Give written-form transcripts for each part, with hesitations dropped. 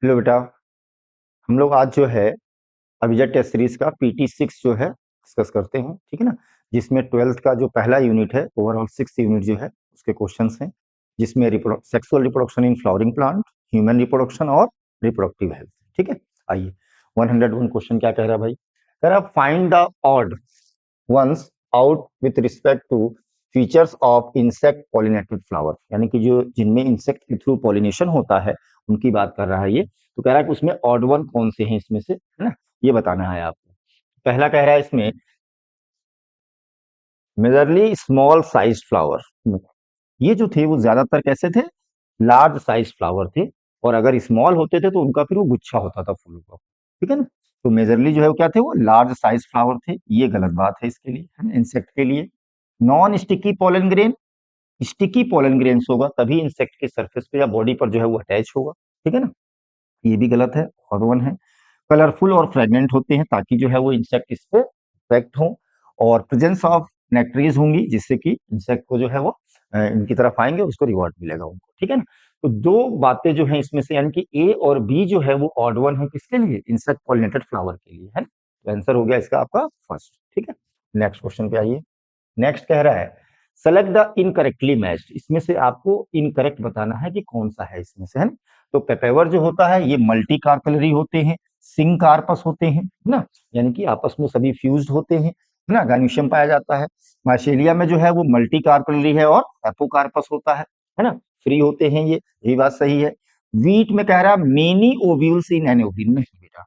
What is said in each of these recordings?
Hello बेटा, हम लोग आज जो है अभिजा टेस्ट सीरीज का PT6 जो है डिस्कस करते हैं, ठीक है ना। जिसमें 12th का जो पहला यूनिट है, ओवरऑल 6 यूनिट जो है उसके क्वेश्चंस हैं, जिसमें sexual reproduction in flowering plant, human reproduction और रिप्रोडक्टिव हेल्थ। ठीक है, आइए 101 क्वेश्चन क्या कह रहा है भाई। कह रहा find the odd ones out with respect to features of insect pollinated flower, यानी कि जो जिनमें इंसेक्ट के थ्रू पॉलिनेशन होता है उनकी बात कर रहा है ये। तो कह रहा है कि उसमें ऑड वन कौन से हैं इसमें से, है ना, ये बताना है आपको। पहला कह रहा है इसमें मेजरली स्मॉल साइज फ्लावर, ये जो थे वो ज्यादातर कैसे थे, लार्ज साइज फ्लावर थे। और अगर स्मॉल होते थे तो उनका फिर वो गुच्छा होता था फूलों का, ठीक है ना। तो मेजरली जो है वो क्या थे, वो लार्ज साइज फ्लावर थे। ये गलत बात है इसके लिए, है ना, इंसेक्ट के लिए। Non sticky pollen grain, sticky pollen grains होगा तभी इंसेक्ट के सरफेस पे या बॉडी पर जो है वो अटैच होगा, ठीक है ना, ये भी गलत है। और वन है कलरफुल और फ्रेगनेंट होते हैं ताकि जो है वो इंसेक्ट इस पे अट्रैक्ट हो। और प्रेजेंस ऑफ नेक्ट्रीज होंगी जिससे कि इंसेक्ट को जो है वो इनकी तरफ आएंगे और उसको रिवॉर्ड मिलेगा उनको, ठीक है ना। तो दो बातें जो है इसमें से, यानी कि ए और बी जो है वो ऑड वन है किसके लिए, इंसेक्ट पॉलिनेटेड फ्लावर के लिए, है ना। तो आंसर हो गया इसका आपका फर्स्ट, ठीक है। नेक्स्ट क्वेश्चन पे आइए। नेक्स्ट कह रहा है सेलेक्ट द इनकरेक्टली मैच्ड, इसमें से आपको इनकरेक्ट बताना है कि कौन सा है इसमें से, है ना। तो पेपेवर जो होता है ये मल्टी कार्पेलरी होते हैं, सिंग कार्पस होते हैं, है ना, यानी कि आपस में सभी फ्यूज्ड होते हैं, है ना। गाइनोशियम पाया जाता है। माइसेलिया में जो है वो मल्टी कार्पेलरी है और एपोकार्पस होता है ना, फ्री होते हैं ये बात सही है। वीट में कह रहा है many ovules in an ovule, नहीं बेटा,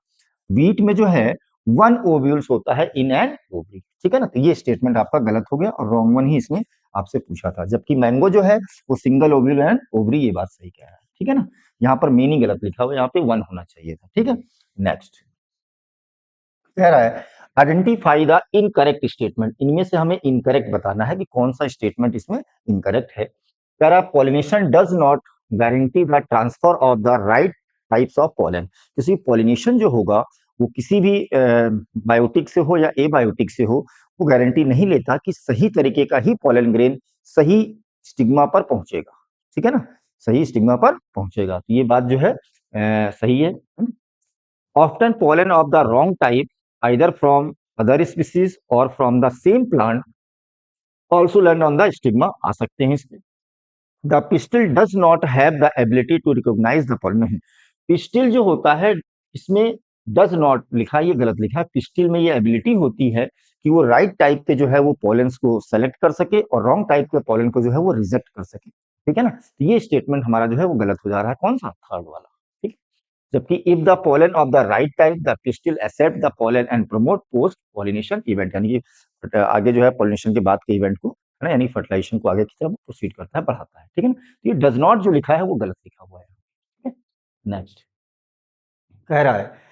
वीट में जो है वन ओव्यूल्स होता है इन एन ओवरी, ठीक है ना। तो ये स्टेटमेंट आपका गलत हो गया और रॉन्ग वन ही इसमें आपसे पूछा था, जबकि मैंगो जो है वो सिंगल ओव्यूल एंड ओवरी, ये बात सही कह रहा है, ठीक है ना। यहाँ पर मीनिंग गलत लिखा हुआ है, यहाँ पे वन होना चाहिए था, ठीक है। नेक्स्ट कह रहा है आइडेंटिफाई द इनकरेक्ट स्टेटमेंट, इनमें से हमें इनकरेक्ट बताना है कि कौन सा स्टेटमेंट इसमें इनकरेक्ट है। कह रहा है pollination does not guarantee the transfer of the right types of pollen, किसी पॉलिनेशन जो होगा वो किसी भी बायोटिक से हो या एबायोटिक से हो, वो गारंटी नहीं लेता कि सही तरीके का ही पॉलन ग्रेन सही स्टिग्मा पर पहुंचेगा, ठीक है ना, सही स्टिग्मा पर पहुंचेगा। तो ये बात जो है सही है। Often pollen of the wrong type, either from other species or from the same plant, also land on the stigma आ सकते हैं इसमें। The pistil does not have the ability to recognize the pollen, नहीं, pistil जो होता है इसमें does not लिखा, ये गलत लिखा है। पिस्टिल में ये एबिलिटी होती है कि वो राइट टाइप के जो है वो पॉलेंस को सेलेक्ट कर सके और रॉन्ग टाइप के पॉलन को जो है वो रिजेक्ट कर सके, ठीक है ना। तो ये स्टेटमेंट हमारा जो है वो गलत हो जा रहा है, कौन सा, थर्ड वाला, ठीक है। जबकि if the pollen of the right type the pistil accept the pollen and promote post pollination event, यानी कि आगे जो है पॉलिनेशन के बाद के इवेंट को, है ना, यानी फर्टिलाइजेशन को आगे की तरफ प्रोसीड करता है, बढ़ाता है, ठीक है ना। तो ये डज नॉट जो लिखा है वो गलत लिखा हुआ है, ठीक है। नेक्स्ट कह रहा है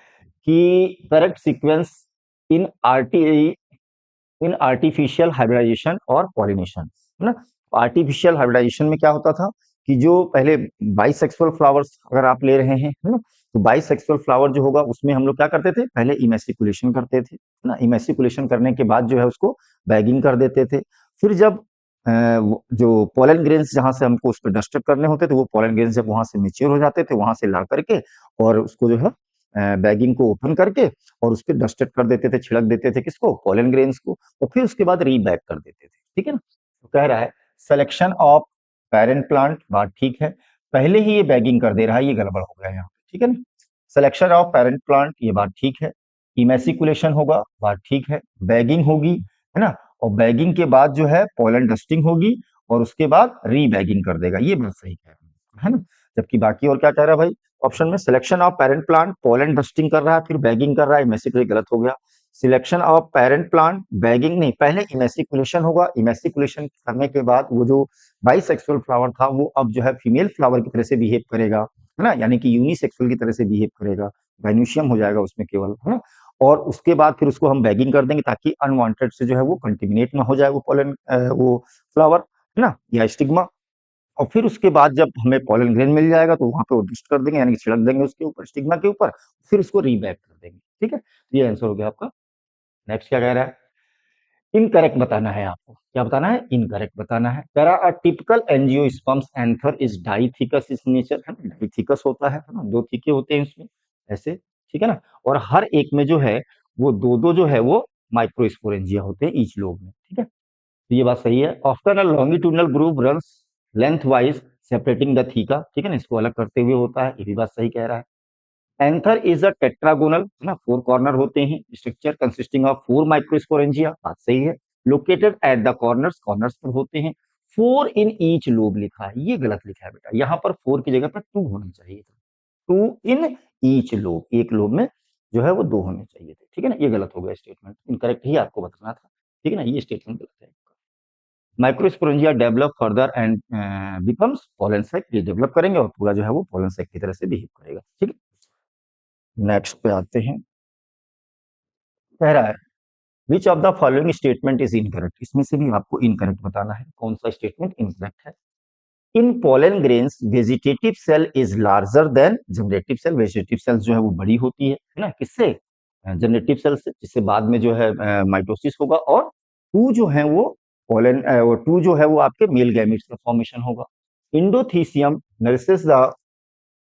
कि correct sequence in RT in artificial hybridisation और पॉलिनेशन, है ना। आर्टिफिशियल हाइब्रिडाइजेशन में क्या होता था कि जो पहले बाइसेक्सुअल फ्लावर्स अगर आप ले रहे हैं, है ना, तो बाइसेक्सुअल फ्लावर जो होगा उसमें हम लोग क्या करते थे, पहले इमेसिकुलेशन करते थे, है ना। इमेसिकुलेशन करने के बाद जो है उसको बैगिंग कर देते थे। फिर जब जो पोलन ग्रेन्स जहां से हमको उस पर डस्टअप करने होते थे, वो पोलन ग्रेन्स जब वहां से मेच्योर हो जाते थे, वहां से ला करके और उसको जो है बैगिंग को ओपन करके और उस पर डस्टअप कर देते थे, छिड़क देते थे किसको, पोलन ग्रेन्स को, और फिर उसके बाद रीबैक कर देते थे, ठीक है ना। तो कह रहा है सिलेक्शन ऑफ पेरेंट प्लांट, बात ठीक है, पहले ही ये बैगिंग कर दे रहा है, ये गड़बड़ हो गया यहाँ, ठीक है ना। सिलेक्शन ऑफ पेरेंट प्लांट, ये बात ठीक है। इमेसिकुलेशन होगा, बात ठीक है। बैगिंग होगी, है ना, और बैगिंग के बाद जो है पोलन डस्टिंग होगी और उसके बाद रीबैगिंग कर देगा, ये बात सही कह रहा है ना। जबकि बाकी और क्या कह रहा है भाई, ऑप्शन में selection of parent plant, pollen dusting कर रहा है फिर बैगिंग कर रहा है, इमेसिकुलेशन गलत हो गया। Selection of parent plant, bagging नहीं, पहले इमेसिकुलेशन होगा, इमेसिकुलेशन करने के बाद वो जो बाइसेक्सुअल फ्लावर था वो अब जो है फीमेल फ्लावर की तरह से बिहेव करेगा, है ना, यानी कि यूनिसेक्सुअल की तरह से बिहेव करेगा, गाइनोशियम हो जाएगा उसमें केवल, है ना। और उसके बाद फिर उसको हम बैगिंग कर देंगे ताकि अनवांटेड से जो है वो कंटेमिनेट ना हो जाए वो पोलन, वो फ्लावर, है ना, या स्टिग्मा। और फिर उसके बाद जब हमें पोलन ग्रेन मिल जाएगा तो वहां पे वो डस्ट कर देंगे, यानी कि छिड़क देंगे उसके ऊपर, स्टिग्मा के ऊपर, फिर उसको रीबैक कर देंगे, ठीक है। तो ये आंसर हो गया आपका। नेक्स्ट क्या कह रहा है, इनकरेक्ट बताना है आपको। क्या बताना है? इनकरेक्ट बताना है। कह रहा टिपिकल एंजियोस्पर्म्स एंथर इज डाइथिकस इस नेचर, है ना, डाइथिकस होता है ना, दो थीके होते हैं उसमें ऐसे, ठीक है ना, और हर एक में जो है वो दो दो जो है वो माइक्रोस्पोरेंजिया होते हैं ईच लोब में, ठीक है। तो ये बात सही है। After a longitudinal groove runs length wise separating the theca, ठीक है ना, इसको अलग करते हुए होता है, ये भी बात सही कह रहा है। एंथर इज अ टेट्रागोनल, है ना, फोर कॉर्नर होते हैं structure consisting of four microsporangia, बात सही है। Located at the corners, corners पर होते हैं। फोर इन ईच लोब लिखा है, ये गलत लिखा है बेटा, यहाँ पर फोर की जगह पर टू होना चाहिए था। टू इन ईच लोब, एक लोब में जो है वो दो होने चाहिए थे, ठीक है ना, ये गलत हो गया स्टेटमेंट, इनकरेक्ट ही आपको बताना था, ठीक है ना, ये स्टेटमेंट गलत है। Microsporangia develop further and becomes pollen sac, ये डेवलप करेंगे और पूरा जो है वो पोलन सैक की तरह से बिहेव करेगा, ठीक है। नेक्स्ट पे आते हैं। कह रहा है which of the following statement is incorrect, इसमें से भी आपको इनकरेक्ट बताना है, कौन सा स्टेटमेंट इनकरेक्ट है। In pollen grains vegetative cell is larger than generative cell, vegetative cell जो है वो बड़ी होती है ना, किससे? जनरेटिव सेल से, जिससे बाद में जो है माइटोसिस होगा, और टू जो है वो पोलन, टू जो है वो आपके मेल गैमेट्स का फॉर्मेशन होगा। इंडोथीसियम nourishes the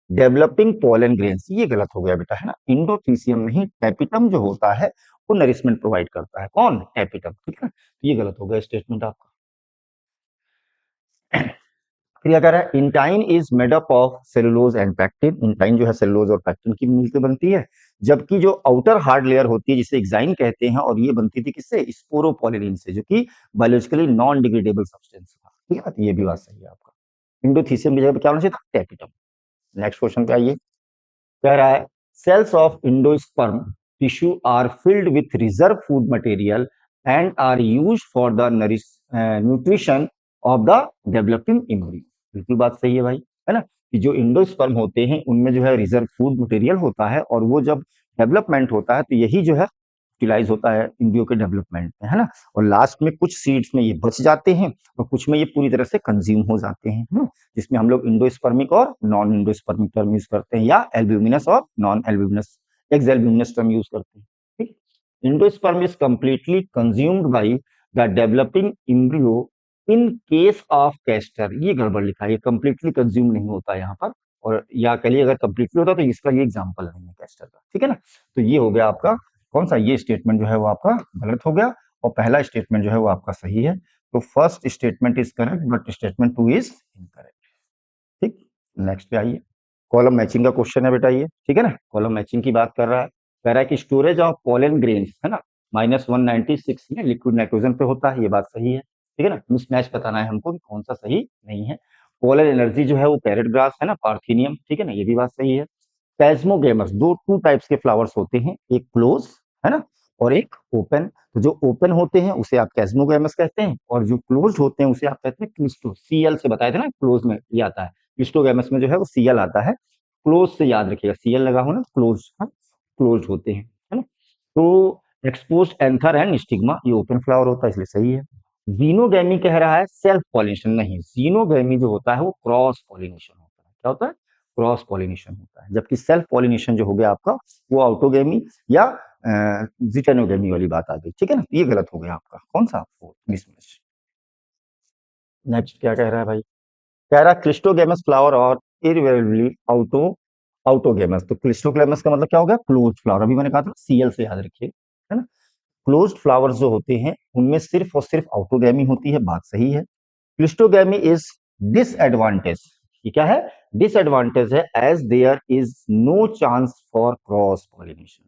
developing pollen grains, ये गलत हो गया बेटा, है ना, इंडोथीसियम नहीं, टैपिटम जो होता है वो नरिशमेंट प्रोवाइड करता है, कौन? टैपिटम, ठीक है, तो ये गलत हो गया स्टेटमेंट आपका। फिर क्या कह रहा है, intine is made up of cellulose and pectin, intine जो है सेलुलोज और पैक्टिन की मिलकर बनती है, जबकि जो आउटर हार्ड लेयर होती है जिसे एक्साइन कहते हैं, और ये बनती थी किससे? स्पोरोपोलिन से, जो कि बायोलॉजिकली नॉन डिग्रेडेबल सब्सटेंस था, ठीक है, तो ये भी बात सही है आपका। इंडोथीसियम की जगह पे क्या होना चाहिए था? टैपिटम। नेक्स्ट क्वेश्चन पे आइए। कह रहा है cells of endosperm tissue are filled with reserve food material and are used for the nutrition of the developing embryo, बिल्कुल बात सही है भाई, है ना, कि जो इंडोस्पर्म होते हैं उनमें जो है रिजर्व फूड मटेरियल होता है, और वो जब डेवलपमेंट होता है तो यही जो है यूटिलाइज होता है एम्ब्रियो के डेवलपमेंट में, है ना, और लास्ट में कुछ सीड्स में ये बच जाते हैं और कुछ में ये पूरी तरह से कंज्यूम हो जाते हैं, जिसमें हम लोग इंडोस्पर्मिक और नॉन इंडोस्पर्मिक टर्म यूज करते हैं, या एल्ब्यूमिनस और non albuminous, x albuminous term use करते हैं, ठीक। Endosperm is completely consumed by the developing embryo in case of castor, ये गड़बड़ लिखा है, ये कंप्लीटली कंज्यूम नहीं होता यहाँ पर, और या कह लिए अगर कंप्लीटली होता तो इसका ये एग्जाम्पल नहीं है कैस्टर का, ठीक है ना, तो ये हो गया आपका कौन सा, ये स्टेटमेंट जो है वो आपका गलत हो गया, और पहला स्टेटमेंट जो है वो आपका सही है। तो first statement is correct but statement two is incorrect, ठीक। नेक्स्ट पे आइए। कॉलम मैचिंग का क्वेश्चन है बेटा ये, ठीक है ना, कॉलम मैचिंग की बात कर रहा है। कह रहा है कि स्टोरेज ऑफ पोलन ग्रेन्स, है ना, -196 में लिक्विड नाइट्रोजन पे होता है, ये बात सही है, ठीक है ना, मिसमैच बताना है हमको कि कौन सा सही नहीं है। पोलर एनर्जी जो है वो पैरेट ग्रास, है ना, पार्थिनियम, ठीक है ना, ये भी बात सही है। पैस्मोगेमस, दो टू टाइप्स के फ्लावर्स होते हैं, एक क्लोज, है ना, और एक ओपन, तो जो ओपन होते हैं उसे आप कैस्मोगेमस कहते हैं, और जो क्लोज होते हैं उसे आप कहते हैं क्लिस्टो, सीएल से बताए थे ना, क्लोज में ये आता है, क्लिस्टोगेमस में जो है वो सीएल आता है, क्लोज से याद रखिएगा, सीएल लगा हो ना, क्लोज, हाँ, क्लोज होते हैं, है ना। तो एक्सपोज एंथर एंड स्टिग्मा, ये ओपन फ्लावर होता है, इसलिए सही है। जीनोगैमी कह रहा है सेल्फ पॉलिनेशन, नहीं, जीनोगैमी जो होता है वो क्रॉस पॉलिनेशन होता है, क्या होता है? क्रॉस पॉलिनेशन होता है, जबकि सेल्फ पॉलिनेशन जो हो गया आपका वो ऑटोगेमी या जिटेनोगेमी वाली बात आ गई, ठीक है ना, ये गलत हो गया आपका, कौन सा? मिसमैच। नेक्स्ट क्या कह रहा है भाई? कह रहा है क्लिस्टोगेमस फ्लावर और इरिवेबली आउटोगेमस, तो क्लिस्टोग्लेमस का मतलब क्या हो गया? क्लोज फ्लावर, अभी मैंने कहा था सीएल से याद रखिए, है ना। क्लोज्ड फ्लावर्स जो होते हैं उनमें सिर्फ और सिर्फ आउटोगेमी होती है, बात सही है। क्लिस्टोगेमी इज डिसएडवांटेज, ये क्या है? डिसएडवांटेज है, as there is no chance for cross pollination,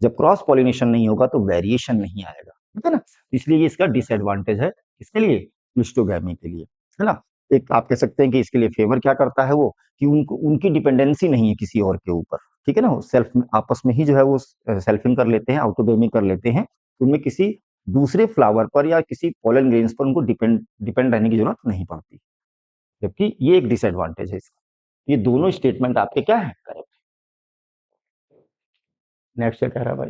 जब क्रॉस पॉलिनेशन नहीं होगा तो वेरिएशन नहीं आएगा, ठीक है ना, इसलिए ये इसका डिसएडवांटेज है, इसके लिए क्लिस्टोगेमी के लिए, है ना। एक आप कह सकते हैं कि इसके लिए फेवर क्या करता है वो, कि उनको उनकी डिपेंडेंसी नहीं है किसी और के ऊपर, ठीक है ना, सेल्फ आपस में ही जो है वो सेल्फिंग कर लेते हैं, आउटोगेमी कर लेते हैं, उनमें किसी दूसरे फ्लावर पर या किसी पोलन ग्रेन्स पर उनको डिपेंड डिपेंड रहने की जरूरत नहीं पड़ती, जबकि ये एक डिसएडवांटेज है इसका। ये दोनों स्टेटमेंट आपके क्या है? करेक्ट। नेक्स्ट क्या कह रहा है भाई?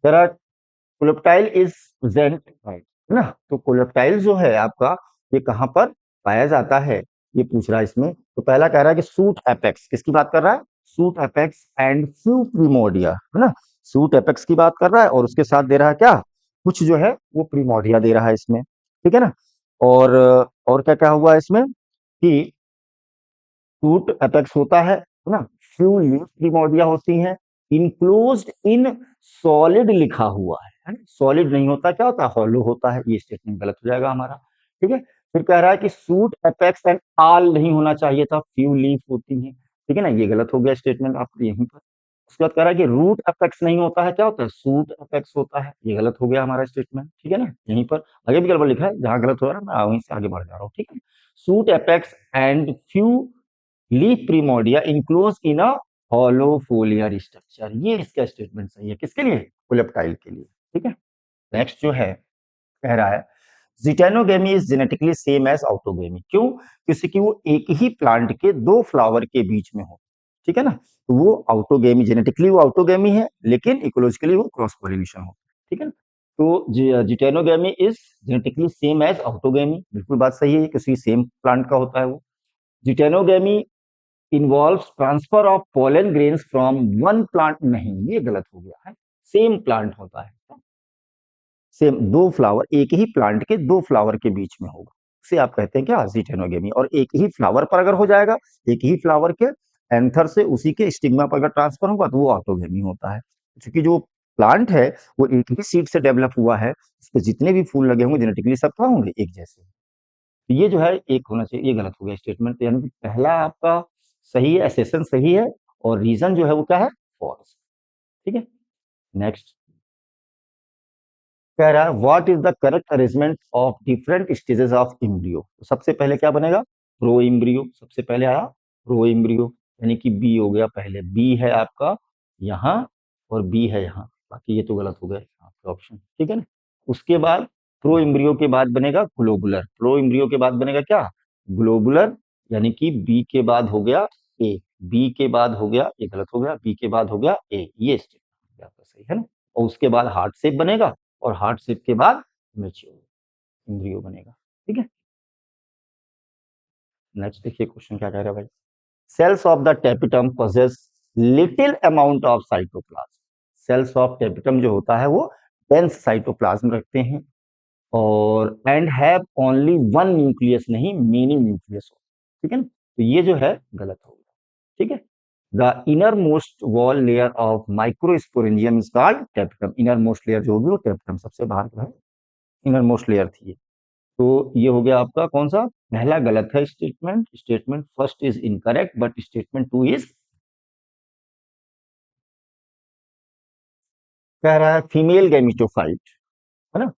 कह रहा कोलेप्टाइल इज प्रेजेंट, है ना, तो कोलेप्टाइल जो है आपका ये कहां पर पाया जाता है, ये पूछ रहा है इसमें। तो पहला कह रहा है कि सूट एपेक्स, किसकी बात कर रहा है? Suit apex and few primordia, है ना, सूट एपेक्स की बात कर रहा है, और उसके साथ दे रहा है क्या? कुछ जो है वो प्रीमोर्डिया दे रहा है इसमें, ठीक है ना। और क्या क्या हुआ इसमें कि टूट अपेक्स होता है ना। फ्यू लीफ प्रीमोर्डिया होती हैं, इनक्लोज्ड इन सॉलिड लिखा हुआ है ना। सॉलिड नहीं होता, क्या होता है, हॉलो होता है। ये स्टेटमेंट गलत हो जाएगा हमारा, ठीक है। फिर कह रहा है कि सूट अपेक्स एंड आल नहीं होना चाहिए था, फ्यू लीफ होती है, ठीक है ना। ये गलत हो गया स्टेटमेंट आपको यहीं पर। उसके बाद कह रहा है कि रूट अपेक्स नहीं होता है, क्या होता है, सूट अपेक्स होता है। ये गलत हो गया हमारा स्टेटमेंट, ठीक है ना। यहीं पर आगे भी गड़बड़ लिखा है, जहां गलत हो रहा है मैं वहीं से आगे बढ़ जा रहा हूँ, ठीक है। Shoot apex and few leaf primordia enclose in a hollow foliar structure. ये इसका स्टेटमेंट सही है, किसके लिए, कोलेप्टाइल के लिए, ठीक है। नेक्स्ट जो है कह रहा है geitonogamy is genetically same as autogamy. क्यों, क्योंकि वो एक ही प्लांट के दो फ्लावर के बीच में हो, ठीक है ना। तो वो ऑटोगेमी, जेनेटिकली वो ऑटोगेमी है, लेकिन इकोलॉजिकली वो क्रॉस पोलिनेशन हो, ठीक है ना। तो geitonogamy is genetically same as autogamy, बिल्कुल बात सही है, किसी सेम प्लांट का होता है वो। Geitonogamy involves transfer of pollen grains from one plant, नहीं ये गलत हो गया है, सेम प्लांट होता है। सेम दो फ्लावर, एक ही प्लांट के दो फ्लावर के बीच में होगा, उसे आप कहते हैं क्या, जिटेनोगेमी। और एक ही फ्लावर पर अगर हो जाएगा, एक ही फ्लावर के एंथर से उसी के स्टिग्मा पर अगर ट्रांसफर होगा तो वो ऑटोगेमी होता है। क्योंकि जो प्लांट है वो एक ही सीड से डेवलप हुआ है, उस पर जितने भी फूल लगे होंगे जेनेटिकली सब क्या होंगे, एक जैसे। तो ये जो है एक होना चाहिए, ये गलत हो गया स्टेटमेंट। यानी कि पहला आपका सही है, एसेशन सही है, और रीजन जो है वो क्या है, फॉल्स, ठीक है। नेक्स्ट कह रहा है what is the correct arrangement of different stages of embryo. तो सबसे पहले क्या बनेगा, प्रो एम्ब्रियो, सबसे पहले आया प्रो एम्ब्रियो, यानी कि बी हो गया पहले, बी है आपका यहाँ और बी है यहाँ, बाकी ये तो गलत हो गए आपके ऑप्शन, ठीक है ना। उसके बाद प्रो एम्ब्रियो के बाद बनेगा ग्लोबुलर, प्रो एम्ब्रियो के बाद बनेगा क्या, ग्लोबुलर, यानी कि बी के बाद हो गया ए, बी के बाद हो गया, ये गलत हो गया, बी के बाद हो गया ए, ये स्टेटमेंट आपका सही है ना। और उसके बाद हार्ट शेप बनेगा, और हार्ट शेप के बाद मेच्योर एम्ब्रियो बनेगा, ठीक है। नेक्स्ट देखिए क्वेश्चन क्या कह रहा है भाई। Cells of the tapetum possess little amount of cytoplasm. Cells of tapetum जो होता है वो डेंस साइटोप्लाज्म रखते हैं, और and have only one nucleus, नहीं मेनी न्यूक्लियस हो, ठीक है ना। तो ये जो है गलत हो गया, ठीक है। The inner most wall layer of microsporangium is called tapetum. Inner most layer जो होगी वो टेपिटम, सबसे बाहर का है इनर मोस्ट लेयर थी। तो ये हो गया आपका कौन सा, पहला गलत है statement, statement first is incorrect but statement two is, कह रहा है फीमेल गैमिटोफाइट, है ना,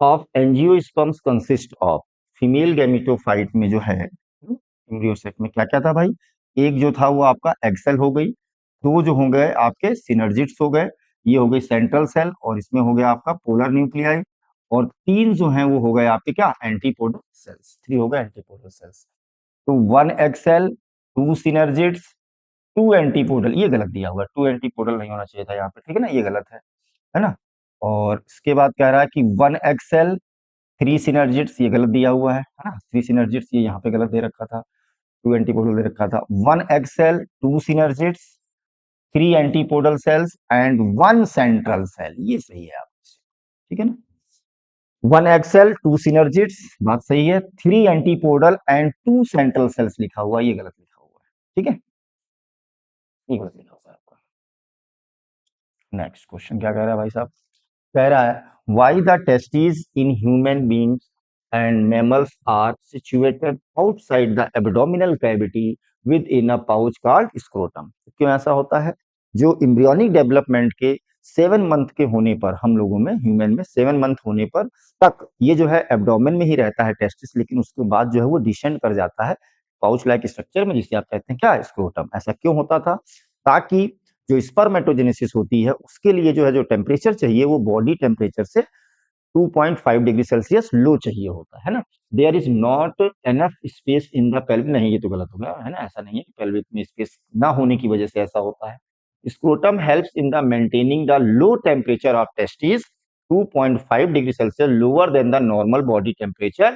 of angiosperms consist of. Female gametophyte में जो है एम्ब्रियोसेक में क्या क्या था भाई, एक जो था वो आपका एक्सेल हो गई, दो जो हो गए आपके सिनर्जिट्स हो गए, ये हो गई सेंट्रल सेल, और इसमें हो गया आपका पोलर न्यूक्लियाई, और तीन जो हैं वो हो गए आपके क्या, एंटीपोडल सेल्स, थ्री हो गए एंटीपोडल सेल्स। तो one egg cell, two synergids, two antipodal, ये गलत दिया हुआ है, टू एंटीपोडल नहीं होना चाहिए था यहाँ पे, ठीक है ना, ये गलत है ना। और इसके बाद कह रहा है कि वन एक्सेल, थ्री सिनर्जिट्स, ये गलत दिया हुआ है ना, थ्री सिनर्जिट्स ये यहाँ पे गलत दे रखा था, टू एंटीपोडल दे रखा था। One egg cell, two synergids, three antipodal cells and one central cell, ये सही है आप, ठीक है ना। वन एक्सेल, टू सिनर्जिट्स, बात सही है, three antipodal and two central cells लिखा हुआ, ये गलत लिखा हुआ है, ठीक है, ये गलत लिखा हुआ है आपका। नेक्स्ट क्वेश्चन क्या कह रहा है भाई साहब, कह रहा है why the testis in human beings and mammals are situated outside the abdominal cavity within a pouch called scrotum. क्यों ऐसा होता है, जो इम्ब्रियोनिक डेवलपमेंट के 7 मंथ के होने पर, हम लोगों में ह्यूमन में 7 मंथ होने पर तक ये जो है एब्डोमेन में ही रहता है टेस्टिस, लेकिन उसके बाद जो है वो डिसेंड कर जाता है पाउच लाइक स्ट्रक्चर में, जिसे आप कहते हैं क्या, स्क्रोटम। ऐसा क्यों होता था, ताकि जो स्पर्मेटोजेनेसिस होती है उसके लिए जो है जो टेम्परेचर चाहिए वो बॉडी टेम्परेचर से 2.5 डिग्री सेल्सियस लो चाहिए होता है ना। There is not enough space in the pelvic, नहीं ये तो गलत हो गया है ना, ऐसा नहीं है कि पेल्विक में स्पेस ना होने की वजह से ऐसा होता है। Scrotum helps in the maintaining the low temperature of testis 2.5 degree Celsius lower than the normal body temperature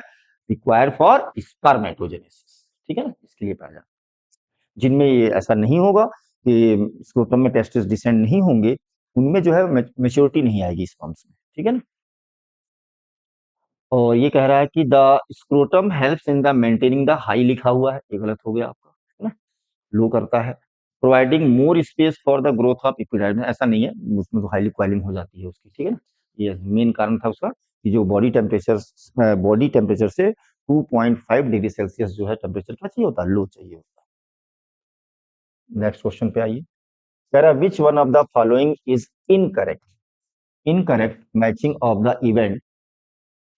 required for spermatogenesis, ठीक है ना, इसके लिए पहला। जिनमें ये ऐसा नहीं होगा कि स्क्रोटम में टेस्टिस डिसेंड नहीं होंगे, उनमें जो है मेच्योरिटी नहीं आएगी स्पर्म्स में, ठीक है ना। और ये कह रहा है कि the scrotum helps in the maintaining the high, लिखा हुआ है, ये गलत हो गया आपका, है ना, लो करता है। Providing more space for the growth of इपिडाइड, ऐसा नहीं है, उसमें तो हाईली क्वाइलिंग हो जाती है उसकी, ठीक है ना। ये मेन कारण था उसका कि जो बॉडी टेम्परेचर से 2.5 डिग्री सेल्सियस जो है टेम्परेचर क्या चाहिए होता है, लो चाहिए होता है। नेक्स्ट क्वेश्चन पे आइए। कह रहा है which one of the following is incorrect, incorrect matching of the event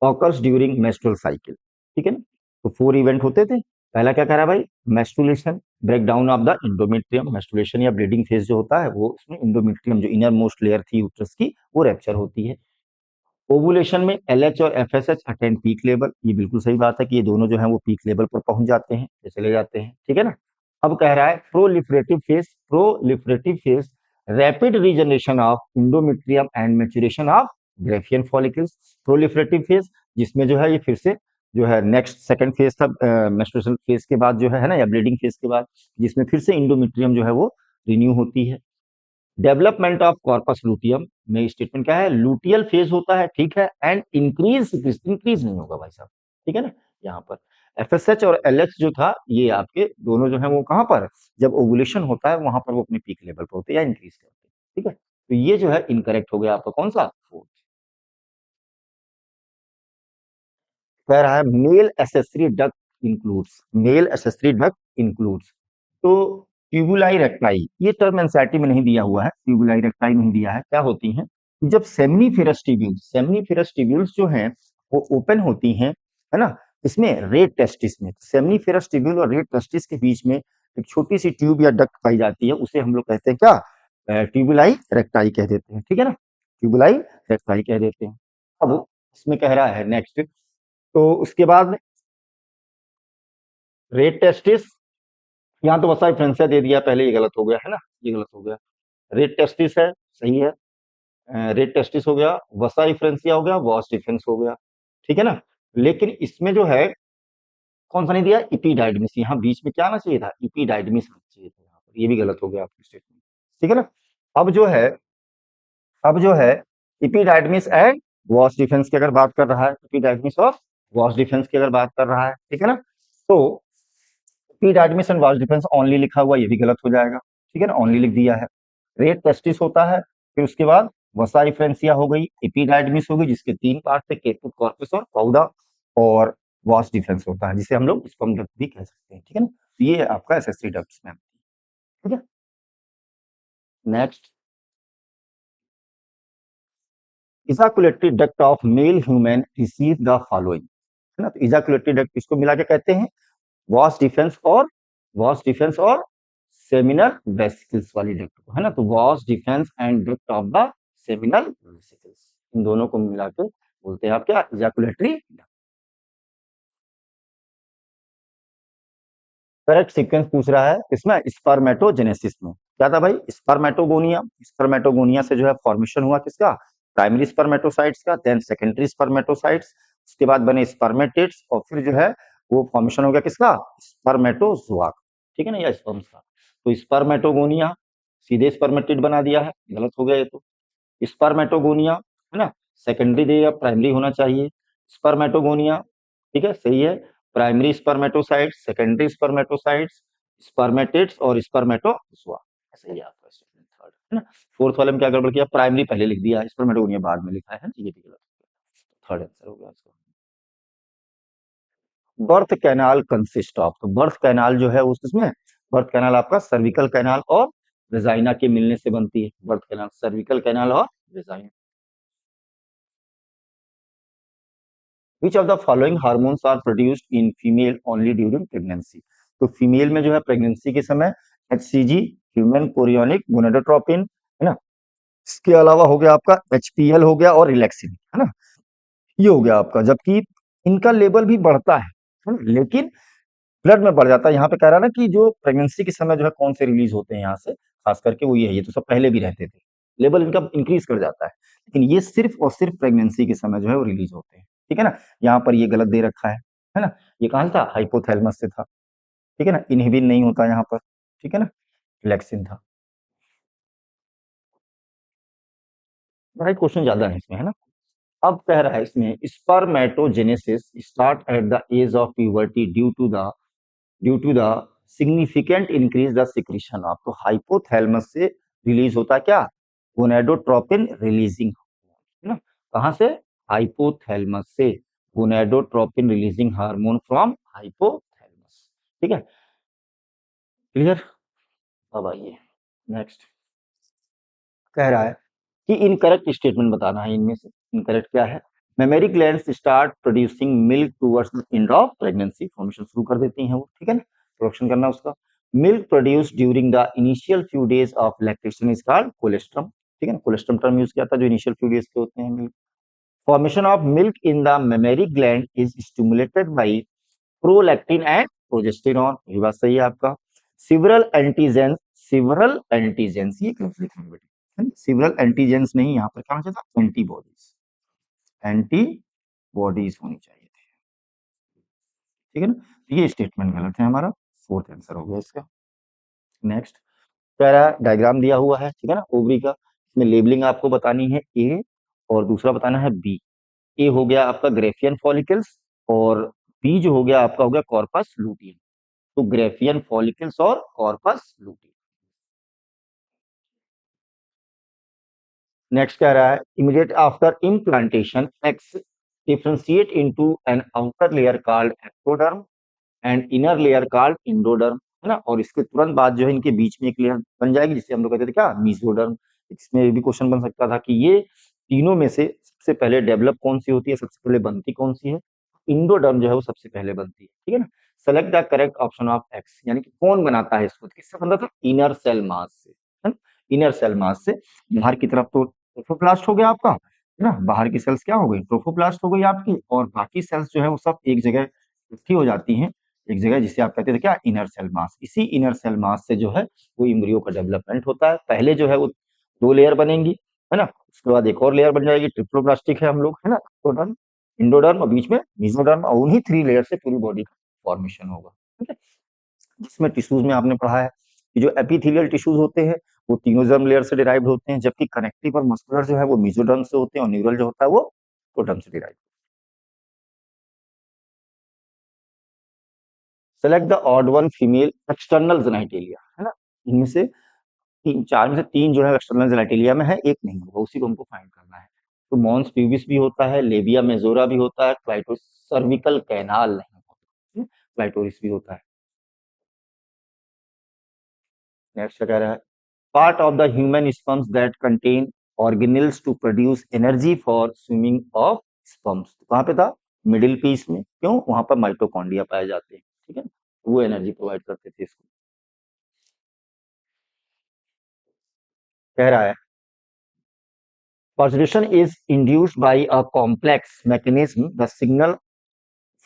occurs during menstrual cycle, ठीक है ना। तो 4 इवेंट होते थे। पहला क्या कह रहा है भाई, menstruation, break down of the endometrium, menstruation या ब्लीडिंग फेज जो होता है वो उसमें इंडोमेट्रियम जो इनर मोस्ट लेयर थी यूट्रस की वो रैप्चर होती है। ओवुलेशन में एलएच और एफएसएच अटेंड पीक लेवल, ये बिल्कुल सही बात है कि ये दोनों जो है वो पीक लेवल पर पहुंच जाते हैं, ये चले जाते हैं, ठीक है ना। अब कह रहा है proliferative phase rapid regeneration of endometrium and maturation of Graafian follicles. Proliferative phase जिसमें जो है ये फिर से जो है नेक्स्ट सेकंड फेज था मेंस्ट्रुएशन फेज के बाद जो है ना, या ब्लीडिंग फेज के बाद, जिसमें फिर से इंडोमेट्रियम जो है वो रिन्यू होती है। डेवलपमेंट ऑफ कॉर्पस लूटियम में स्टेटमेंट क्या है, लूटियल फेज होता है, ठीक है, एंड इंक्रीज इंक्रीज नहीं होगा भाई साहब, ठीक है ना। यहाँ पर एफएसएच और एलएच जो था ये आपके दोनों जो है वो कहां पर, जब ओवुलेशन होता है वहां पर वो अपने पीक लेवल पर होते हैं या इंक्रीज करते हैं, ठीक है। तो ये जो है इनकरेक्ट हो गया आपका कौन सा, फोर्थ। कह रहा है male accessory duct includes, male accessory duct includes, तो ट्यूबुलाई रेक्टाई, ये टर्म एनसीईआरटी में नहीं दिया हुआ है, ट्यूबुलाई रेक्टाई नहीं दिया है, क्या होती हैं, जब सेमनीफेरस ट्यूब्यूल्स जो हैं वो ओपन होती हैं, है ना, इसमें रेड टेस्टिस में, सेमनीफेरस ट्यूब्यूल और रेड टेस्टिस के बीच में एक छोटी सी ट्यूब या डक्ट पाई जाती है, उसे हम लोग कहते हैं क्या, ट्यूबुलाई रेक्टाई कह देते हैं, ठीक है ना, ट्यूबुलाई रेक्टाई कह देते हैं। अब इसमें कह रहा है नेक्स्ट, तो उसके बाद रेड टेस्टिस, यहाँ तो वसा फ्रेंसिया दे दिया पहले, ये गलत हो गया है ना, ये गलत हो गया। रेड टेस्टिस है, सही है, रेड टेस्टिस हो गया, वसा फ्रेंसिया हो गया, वॉस डिफेंस हो गया, ठीक है ना। लेकिन इसमें जो है कौन सा नहीं दिया, इपीडाइडमिस, यहाँ बीच में क्या आना चाहिए था, इपीडाइडमिस आना चाहिए था यहाँ पर, ये भी गलत हो गया आपकी स्टेटमेंट, ठीक है ना। अब जो है अब जो है इपीडाइडमिस एंड वॉस डिफेंस की अगर बात कर रहा है, इपीडाइडमिस और वॉस डिफेंस की अगर बात कर रहा है, ठीक है ना, तो एडमिशन वाज डिफेंस ओनली लिखा हुआ, ये भी गलत हो जाएगा, ठीक है ना, ओनली लिख दिया है। रेट टेस्टिस होता है, फिर उसके बाद वसा फ्रेंसिया हो गई, एपिडाइडमिस हो गई जिसके 3 पार्ट थे, केटूट कॉर्पस और पौधा, और वास डिफेंस होता है जिसे हम लोग स्पर्म डक्ट भी कह सकते हैं, ठीक है ना। तो ये आपका एसएससी डक्ट्स में, ठीक है। Next, ejaculatory duct of male human receive the following, है ना, तो इजाकुलेटरी डक्ट किसको मिला के कहते हैं, वॉस डिफेंस और सेमिनल वेसिकल्स वाली डक्ट को, है ना, तो vas deferens and duct of the seminal vesicles, इन दोनों को मिला के बोलते हैं आप क्या, इजैकुलेटरी डक्ट। करेक्ट सीक्वेंस पूछ रहा है इसमें, स्पर्मेटोजेनेसिस में क्या था भाई, स्पर्मेटोगोनिया, स्पर्मेटोगोनिया से जो है फॉर्मेशन हुआ किसका, प्राइमरी स्पर्मेटोसाइट्स का, देन सेकेंडरी स्पर्मेटोसाइट्स, उसके बाद बने स्पर्मेटिड्स, और फिर जो है वो फॉर्मेशन हो गया किसका, स्पर्मेटोजोआ, ठीक है ना, या स्पर्म्स का। तो स्पर्मेटोगोनिया सीधे स्पर्मेटिड बना दिया है, गलत हो गया ये तो। स्पर्मेटोगोनिया, है ना, सेकेंडरी दे या प्राइमरी होना चाहिए, स्पर्मेटोगोनिया, ठीक है, सही है। Primary spermatocytes, secondary spermatocytes, spermatids और स्पर्मेटोजोआ, सही है आपका स्टेटमेंट थर्ड, है ना। फोर्थ वाले में क्या गड़बड़ किया, प्राइमरी पहले लिख दिया, स्पर्मेटोगोनिया बाद में लिखा है, ये भी गलत, थर्ड आंसर हो गया इसका। बर्थ कैनाल कंसिस्ट ऑफ, तो बर्थ कैनाल जो है उसमें, बर्थ कैनाल आपका सर्विकल कैनाल और वेजाइना के मिलने से बनती है, बर्थ कैनाल सर्विकल कैनाल और vagina. Which of the following hormones are produced in female only during pregnancy, तो फीमेल में जो है प्रेगनेंसी के समय एचसीजी, ह्यूमन कोरियोनिक गोनेडोट्रोपिन, है ना, इसके अलावा हो गया आपका एचपीएल हो गया और रिलैक्सिन, है ना, ये हो गया आपका, जबकि इनका लेवल भी बढ़ता है ना? लेकिन ब्लड में बढ़ जाता है, यहाँ पे कह रहा है ना कि जो प्रेगनेंसी के समय जो है कौन से रिलीज होते हैं यहाँ से, खास करके वो ये है, ये तो सब पहले भी रहते थे, लेवल इनका इंक्रीज कर जाता है, लेकिन ये सिर्फ और सिर्फ प्रेगनेंसी के समय जो है वो रिलीज होते हैं, ठीक है ना। यहाँ पर ये गलत दे रखा है ना, ये कहाँ से था, हाइपोथैलेमस से था, ठीक है ना, इनहिबिन नहीं होता यहाँ पर, ठीक है ना, रिलैक्सिन था। राइट, क्वेश्चन ज्यादा है इसमें, है ना। अब कह रहा है इसमें spermatogenesis start at the age of puberty due to the significant increase the secretion of, तो हाइपोथैलेमस से रिलीज होता है क्या, गोनेडोट्रोपिन रिलीजिंग, है ना, कहां से, हाइपोथैलेमस से, gonadotropin releasing hormone from hypothalamus. ठीक है, क्लियर। अब आइए नेक्स्ट, कह रहा है कि इनकरेक्ट स्टेटमेंट बताना है, इनमें से इनकरेक्ट क्या है। Mammary glands start producing milk towards the end of pregnancy, formation शुरू कर देती हैं वो, ठीक है ना, प्रोडक्शन करना उसका। Milk produce during the initial few days of lactation is called colostrum, ठीक है ना, कोलेस्ट्रम टर्म यूज किया था जो इनिशियल फ्यू डेज के होते हैं milk. Formation of milk in the memory gland is stimulated by prolactin and progesterone, ये बात सही है आपका। सिवरल एंटीजेंस, सिवरल एंटीजेंस, ये क्यों लिखना है बेटा, सिवरल एंटीजेंस नहीं, यहाँ पर क्या होना चाहिए था, एंटीबॉडीज, एंटीबॉडीज होनी चाहिए थी, ठीक है ना, तो ये स्टेटमेंट गलत है हमारा, फोर्थ आंसर हो गया इसका। नेक्स्ट, कह रहा है डायग्राम दिया हुआ है, ठीक है ना, ओवरी का, इसमें लेबलिंग आपको बतानी है ए और दूसरा बताना है बी। ए हो गया आपका ग्रेफियन फॉलिकल्स और बी जो हो गया आपका हो गया कॉर्पस लूटियम, तो ग्रेफियन फॉलिकल्स और कॉर्पस लूटियम। नेक्स्ट कह रहा है immediate after implantation X differentiate into an outer layer called ectoderm and inner layer called endoderm, है ना, और इसके तुरंत बाद जो है इनके बीच में एक लेयर बन जाएगी जिसे हम लोग कहते थे क्या, मीसोडर्म। इसमें भी क्वेश्चन बन सकता था कि ये तीनों में से सबसे पहले डेवलप कौन सी होती है, सबसे पहले बनती कौन सी है, इंडोडर्म जो है वो सबसे पहले बनती है, ठीक है ना। Select the correct option of x, यानी कि कौन बनाता है इसको, किससे बनता था, इनर सेल मास से, है ना, इनर सेल मास से। बाहर की तरफ तो ट्रोफोप्लास्ट हो गया आपका, है ना, बाहर की सेल्स क्या हो गई, ट्रोफोप्लास्ट हो गई आपकी, और बाकी सेल्स जो है वो सब एक जगह इकट्ठी हो जाती हैं एक जगह, जिसे आप कहते थे क्या, इनर सेल मास। इसी इनर सेल मास से जो है वो इम्ब्रियो का डेवलपमेंट होता है। पहले जो है वो दो लेयर बनेंगी, है ना, उसके बाद एक और लेयर बन जाएगी, ट्रिप्लोप्लास्टिक है हम लोग, है ना, एक्टोडर्म, इंडोडर्म और बीच में मेसोडर्म, और उन्हीं थ्री लेयर से पूरी बॉडी का फॉर्मेशन होगा, ठीक है। जिसमें टिश्यूज में आपने पढ़ा है कि जो एपिथेलियल टिश्यूज होते हैं वो तीनों लेयर से डिराइव्ड होते हैं, जबकि कनेक्टिव और मस्कुलर जो है वो मेसोडर्म से होते हैं, और न्यूरल जो होता है वो एक्टोडर्म से derived. Select the odd one female external genitalia, है ना, इनमें से तीन, चार में से तीन जो है एक्सटर्नल जेनाइटेलिया में है, एक नहीं होगा, उसी को हमको फाइंड करना है। तो मॉन्स प्यूबिस भी होता है, लेबिया मेजोरा भी होता है, क्लाइटोरिस सर्विकल कैनाल नहीं होता, क्लाइटोरिस भी होता है। नेक्स्ट कह रहा है part of the human sperms that contain organelles to produce energy for swimming of sperms, कहाँ पे था, मिडिल पीस में, क्यों, वहां पर माइटोकॉन्ड्रिया पाए जाते हैं, ठीक है, वो एनर्जी प्रोवाइड करते थे इसको। कह रहा है parturition is induced by a complex mechanism. The signal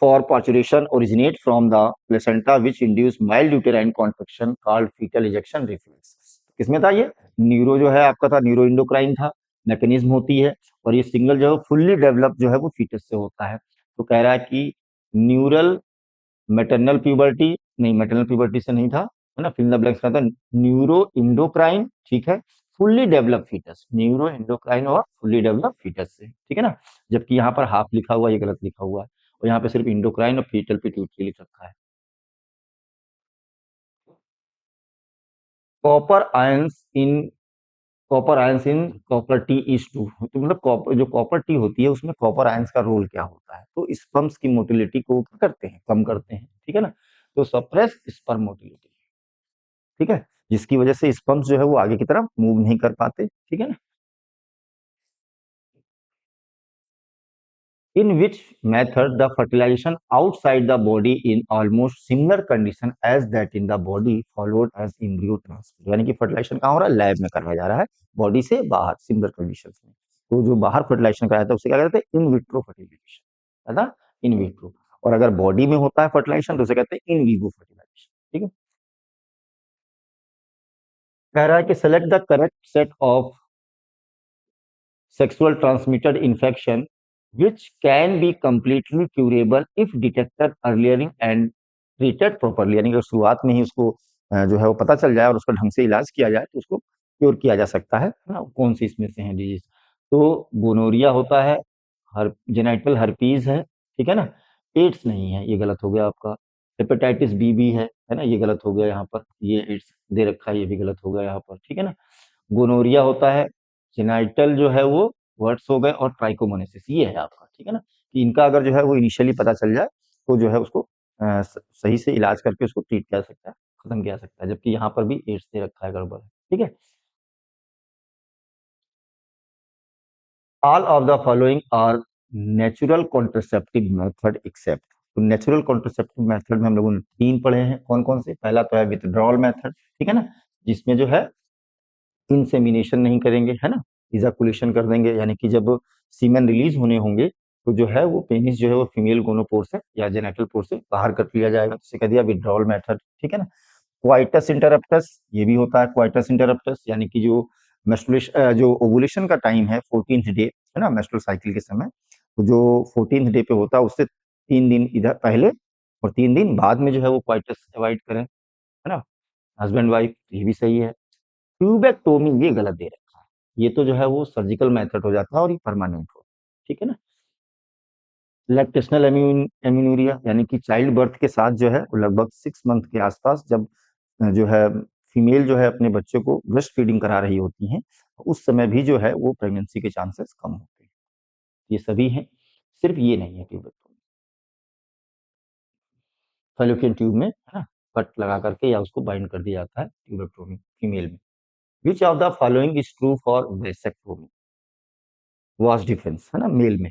for parturition originate from the placenta which induce mild uterine contraction called fetal ejection reflex. किसमें था ये, न्यूरो जो है आपका था, न्यूरो इंडोक्राइन था, मैकेनिज्म होती है, और ये सिग्नल जो है फुल्ली डेवलप जो है वो फीटस से होता है। तो कह रहा है कि न्यूरल मैटरनल प्यूबर्टी, नहीं मैटरनल प्यूबर्टी से नहीं था, है ना, फिल द ब्लैंक्स का था, न्यूरो इंडोक्राइन, ठीक है, fully develop foetus, neuro endocrine और फुल्ली डेवलप फीटस से, ठीक है ना, जबकि यहाँ पर हाफ लिखा हुआ, ये गलत लिखा हुआ है, और यहाँ पे सिर्फ इंडोक्राइन और फीटल पिट्यूटरी लिख रखा है। Copper ions in copper ions in copper T is to, तो मतलब कॉपर, जो कॉपर टी होती है उसमें कॉपर आयंस का रोल क्या होता है, तो स्पर्म्स की मोटिलिटी को क्या करते हैं, कम करते हैं, ठीक है ना, तो सप्रेस स्पर्म मोटिलिटी, ठीक है, जिसकी वजह से स्पर्म्स जो है वो आगे की तरफ मूव नहीं कर पाते, ठीक है ना। In which method the fertilization outside the body in almost similar condition as that in the body followed as embryo transfer, यानी कि फर्टिलाइजेशन कहाँ हो रहा है, लैब में करवाया जा रहा है, बॉडी से बाहर सिमिलर कंडीशंस में। तो जो बाहर फर्टिलाइजेशन कराया था उसे क्या कहते हैं, इन विट्रो फर्टिलाइजेशन, है ना, इन विट्रो। और अगर बॉडी में होता है फर्टिलाइजेशन तो उसे कहते हैं इन विवो फर्टिलाइजेशन, ठीक है। कह रहा है कि select the correct set of sexual transmitted infection which can be completely curable if detected earlier and treated properly, यानी कि शुरुआत में ही उसको जो है वो पता चल जाए और उसका ढंग से इलाज किया जाए तो उसको क्योर किया जा सकता है ना, कौन सी इसमें से है डिजीज, तो गोनोरिया होता है, जेनाइटल हर्पीज है, ठीक है ना। एड्स नहीं है, ये गलत हो गया आपका। हेपेटाइटिस बी भी है ना, ये गलत हो गया यहाँ पर, ये एड्स दे रखा है, ये भी गलत हो गया यहाँ पर, ठीक है ना। गोनोरिया होता है, जेनाइटल जो है वो वर्ड्स हो गए, और ट्राइकोमोनेसिस ये है आपका, ठीक है ना। कि इनका अगर जो है वो इनिशियली पता चल जाए तो जो है उसको सही से इलाज करके उसको ट्रीट किया जा सकता है, खत्म किया जा सकता है, जबकि यहाँ पर भी एड्स दे रखा है, गड़बड़ है, ठीक है। All of the following are natural contraceptive method except. तो नेचुरल कॉन्ट्रासेप्टिव मेथड में हम लोगों ने तीन पढ़े हैं, कौन कौन से। पहला तो है विथड्रॉल मेथड, ठीक है ना, जिसमें जो है इंसेमिनेशन नहीं करेंगे, है ना, इजाकुलेशन कर देंगे, यानी कि जब सीमेन रिलीज होने होंगे तो जो है वो पेनिस जो है वो फीमेल गोनोपोर से या जेनेटल पोर से बाहर कर लिया जाएगा, इसे कह दिया विथड्रॉल मेथड, ठीक है ना। क्वाइटस इंटरप्टस ये भी होता है, क्वाइटस इंटरप्टस यानी कि जो मेंस्ट्रुएशन जो ओवुलेशन का टाइम है 14th डे, है ना, मेंस्ट्रुअल साइकिल के समय, तो जो 14th डे पे होता है उससे 3 दिन इधर पहले और 3 दिन बाद में जो है वो क्वाइटस अवॉइड करें, है ना, हस्बैंड वाइफ, ये भी सही है। ट्यूबेक्टोमी ये गलत दे रखा है, ये तो जो है वो सर्जिकल मेथड हो जाता है और ये परमानेंट हो, ठीक है ना। लैक्टेशनल एम्यूनूरिया यानी कि चाइल्ड बर्थ के साथ जो है वो लगभग 6 मंथ के आसपास, जब जो है फीमेल जो है अपने बच्चे को ब्रेस्ट फीडिंग करा रही होती हैं, उस समय भी जो है वो प्रेगनेंसी के चांसेस कम होते हैं। ये सभी हैं, सिर्फ ये नहीं है ट्यूबेक्टोमी। फेलोपियन ट्यूब में, है ना, कट लगा करके या उसको बाइंड कर दिया जाता है ट्यूबेक्टोमी फीमेल में। विच of the following is true for vasectomy, was difference, है ना, मेल में।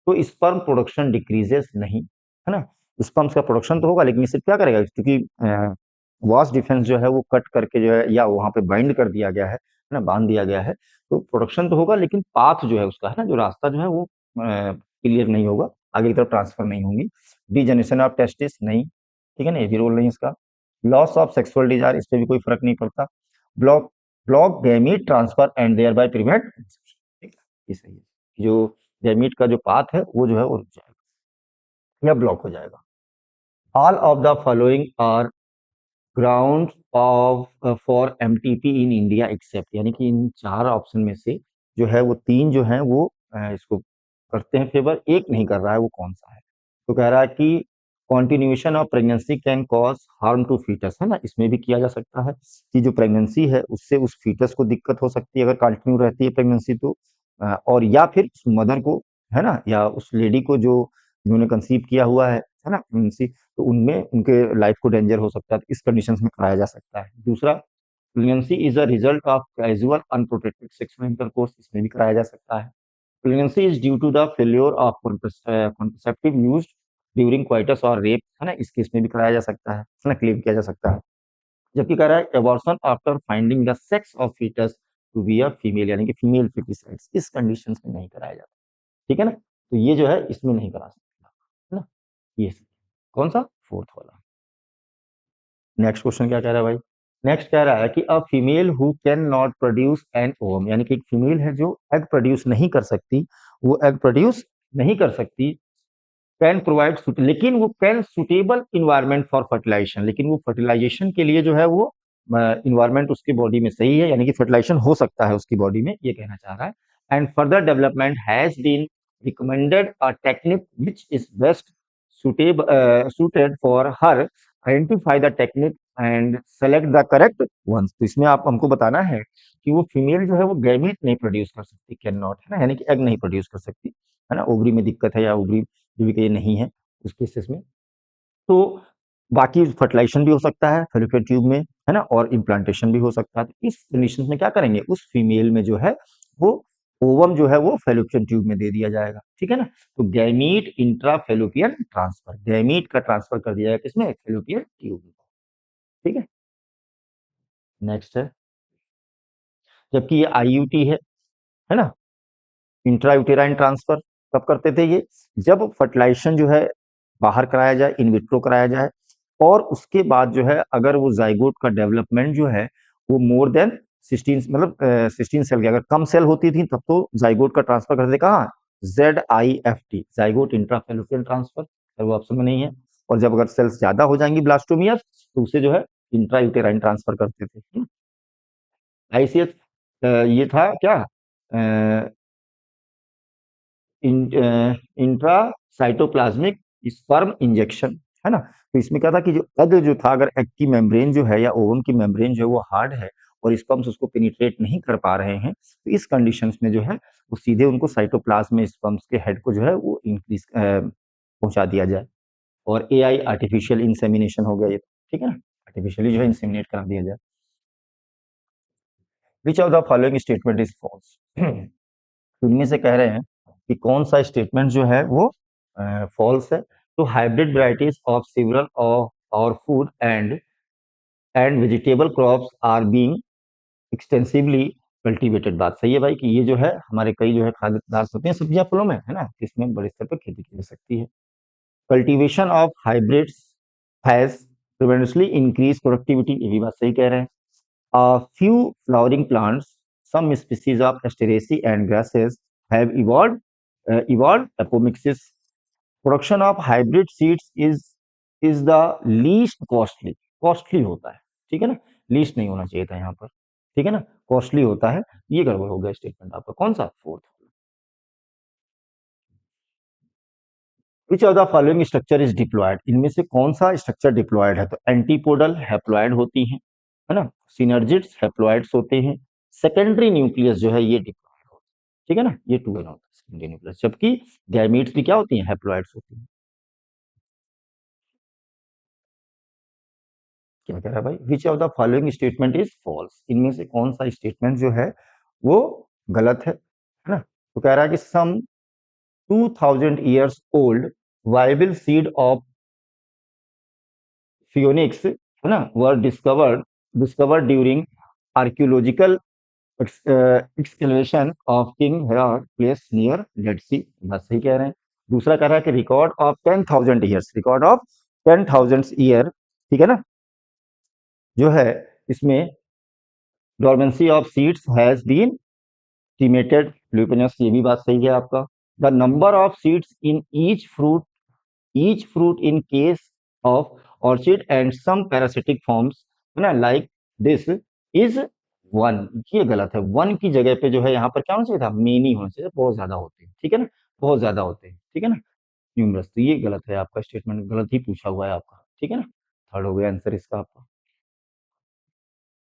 तो स्पर्म प्रोडक्शन डिक्रीजेस नहीं, है ना, स्पर्म्स का प्रोडक्शन तो होगा लेकिन इसे क्या करेगा, क्योंकि वॉस डिफेंस जो है वो कट करके जो है या वहां पे बाइंड कर दिया गया है ना, बांध दिया गया है, तो प्रोडक्शन तो होगा लेकिन पाथ जो है उसका, है ना, जो रास्ता जो है वो क्लियर नहीं होगा, आगे की तरफ ट्रांसफर नहीं होंगी। डीजनरेशन ऑफ टेस्टिस नहीं, ठीक है ना, ये भी रोल नहीं इसका। लॉस ऑफ सेक्सुअल डिजायर, इस पे भी कोई फर्क नहीं पड़ता। Block block gamete transfer and thereby prevent, ये सही है। जो गैमीट का जो पाथ है वो जो है वो रुक जाएगा या ब्लॉक हो जाएगा। All of the following are ground of for MTP in India except, यानी कि इन चार ऑप्शन में से जो है वो तीन जो है वो इसको करते हैं फेवर, एक नहीं कर रहा है, वो कौन सा है। तो कह रहा है कि continuation of pregnancy can cause harm to foetus, है ना, इसमें भी किया जा सकता है कि जो प्रेगनेंसी है उससे उस फीटस को दिक्कत हो सकती है अगर कंटिन्यू रहती है प्रेगनेंसी तो, और या फिर उस मदर को, है ना, या उस लेडी को जो जिन्होंने कंसीव किया हुआ है ना प्रेगनेंसी, तो उनमें उनके लाइफ को डेंजर हो सकता है, तो इस कंडीशन में कराया जा सकता है। दूसरा, pregnancy is a result of casual unprotected sexual intercourse, इसमें भी कराया जा सकता है। Pregnancy is due to the failure of contraceptive used during coitus और रेप, है ना, इस केस में भी कराया जा सकता है ना, क्लेम किया जा सकता है। जबकि कह रहा है abortion after finding the sex of foetus to be a female, यानी कि फीमेल फेटिसाइड्स, इस कंडीशन में नहीं कराया जाता, ठीक है ना, तो ये जो है इसमें नहीं करा सकता, है ना, ये कौन सा, फोर्थ वाला। नेक्स्ट क्वेश्चन क्या कह रहा है भाई। नेक्स्ट कह रहा है कि a female who can not produce an ovum, यानी कि एक फीमेल है जो एग प्रोड्यूस नहीं कर सकती, वो एग प्रोड्यूस नहीं कर सकती, कैन प्रोवाइड, लेकिन वो can suitable environment for fertilization, लेकिन वो फर्टिलाइजेशन के लिए जो है वो इन्वायरमेंट उसकी बॉडी में सही है, यानी कि फर्टिलाइजेशन हो सकता है उसकी बॉडी में, ये कहना चाह रहा है। And further development has been recommended a technique which is best suited for her, identify the technique and select the correct ones। तो इसमें आप हमको बताना है कि वो फीमेल जो है वो गैमीट नहीं प्रोड्यूस कर सकती, कैन नॉट, है ना, यानी कि एग नहीं प्रोड्यूस कर सकती, है ना, ओवरी में दिक्कत है या ओवरी जो भी कहीं नहीं है उस केसेस में, तो बाकी फर्टिलाइजेशन भी हो सकता है फेलोपियन ट्यूब में, है ना, और इम्प्लांटेशन भी हो सकता है। तो इस कंडीशन में क्या करेंगे, उस फीमेल में जो है वो ओवम जो है वो फेलोपियन ट्यूब में दे दिया जाएगा, ठीक है ना। तो gamete intra fallopian transfer, gamete का ट्रांसफर कर दिया जाएगा किसमें, फेलोपियन ट्यूब में, ठीक है। नेक्स्ट है, जबकि ये आईयूटी है ना, इंट्रायूटेराइन ट्रांसफर कब करते थे ये, जब फर्टिलाइजेशन जो है बाहर कराया जाए, इन विट्रो कराया जाए, और उसके बाद जो है अगर वो जाइगोट का डेवलपमेंट जो है वो मोर देन 16, मतलब 16 सेल की अगर कम सेल होती थी तब तो जाइगोट का ट्रांसफर करते थे कहाँ, ZIFT, जाइगोट इंट्राफेलोपियन ट्रांसफर, वो ऑप्शन में नहीं है। और जब अगर सेल्स ज्यादा हो जाएंगी ब्लास्टोमियस तो उसे जो है इंट्रायूटेराइन ट्रांसफर करते थे। आईसीएच ये था क्या, इंट्रासाइटोप्लाज्मिक स्पर्म इंजेक्शन, है ना। तो इसमें क्या था कि जो एग जो था, अगर एग की मेम्ब्रेन जो है या ओवम की मेम्ब्रेन जो है वो हार्ड है और स्पर्म्स उसको पेनिट्रेट नहीं कर पा रहे हैं, तो इस कंडीशंस में जो है वो सीधे उनको साइटोप्लाज्म में स्पर्म्स के हेड को जो है वो इंक्रीज पहुंचा दिया जाए। और एआई आर्टिफिशियल इंसेमिनेशन हो गया ये, ठीक है ना, आर्टिफिशियली जो है इंसेमिनेट करा दिया जाए। Which of the following statement is false, इनमें से कह रहे हैं कि कौन सा स्टेटमेंट जो है वो फॉल्स है। तो hybrid varieties of several our food and vegetable crops are being extensively cultivated, बात सही है भाई कि ये जो है हमारे कई जो है खाद्य पदार्थ होते हैं सब्जियां फलों में, है ना, इसमें बड़े स्तर पर खेती की जा सकती है। Cultivation of hybrids has tremendously increase productivity, ये भी बात सही कह रहे हैं। A few flowering plants, some species of Asteraceae and grasses have evolved apomixis. Production of hybrid seeds is the least costly. Costly होता है, ठीक है ना, लीस्ट नहीं होना चाहिए था यहाँ पर, ठीक है ना, कॉस्टली होता है। ये गड़बड़ हो गया स्टेटमेंट आपका, कौन सा fourth. Which of the following structure is diploid, इनमें से कौन सा स्ट्रक्चर डिप्लॉयड है। तो एंटीपोडल हैप्लॉयड होती हैं, है ना, सिनर्जिड्स हैप्लॉयड्स होते हैं, सेकेंडरी न्यूक्लियस जो है ये डिप्लॉयड होता है, ठीक है ना, ये टू एन होता है सेकेंडरी न्यूक्लियस, जबकि गैमीट्स भी क्या होती हैं, हैप्लॉयड्स होती हैं। क्या कह रहा है भाई, which of the following statement is false, इनमें से कौन सा स्टेटमेंट जो है वो गलत है ना। तो कह रहा है कि सम 2000 years old viable seed of phoenix, है ना, were discovered during archaeological excavation of king Herod place near Dead Sea, बात सही कह रहे हैं। दूसरा कह रहा है कि रिकॉर्ड ऑफ 10,000 ईयर, ठीक है ना, जो है इसमें dormancy of seeds has been estimated lupinus, ये भी बात सही है आपका। The number of seeds in each fruit in case of orchid and some parasitic forms, है ना, like this is वन, ये गलत है। वन की जगह पे जो है यहाँ पर क्या होना चाहिए था, मेनी होना चाहिए, बहुत ज्यादा होते हैं, ठीक है ना, बहुत ज्यादा होते हैं, ठीक है ना, न्यूमरस। तो ये गलत है आपका स्टेटमेंट, गलत ही पूछा हुआ है आपका, ठीक है ना, थर्ड हो गया आंसर इसका आपका।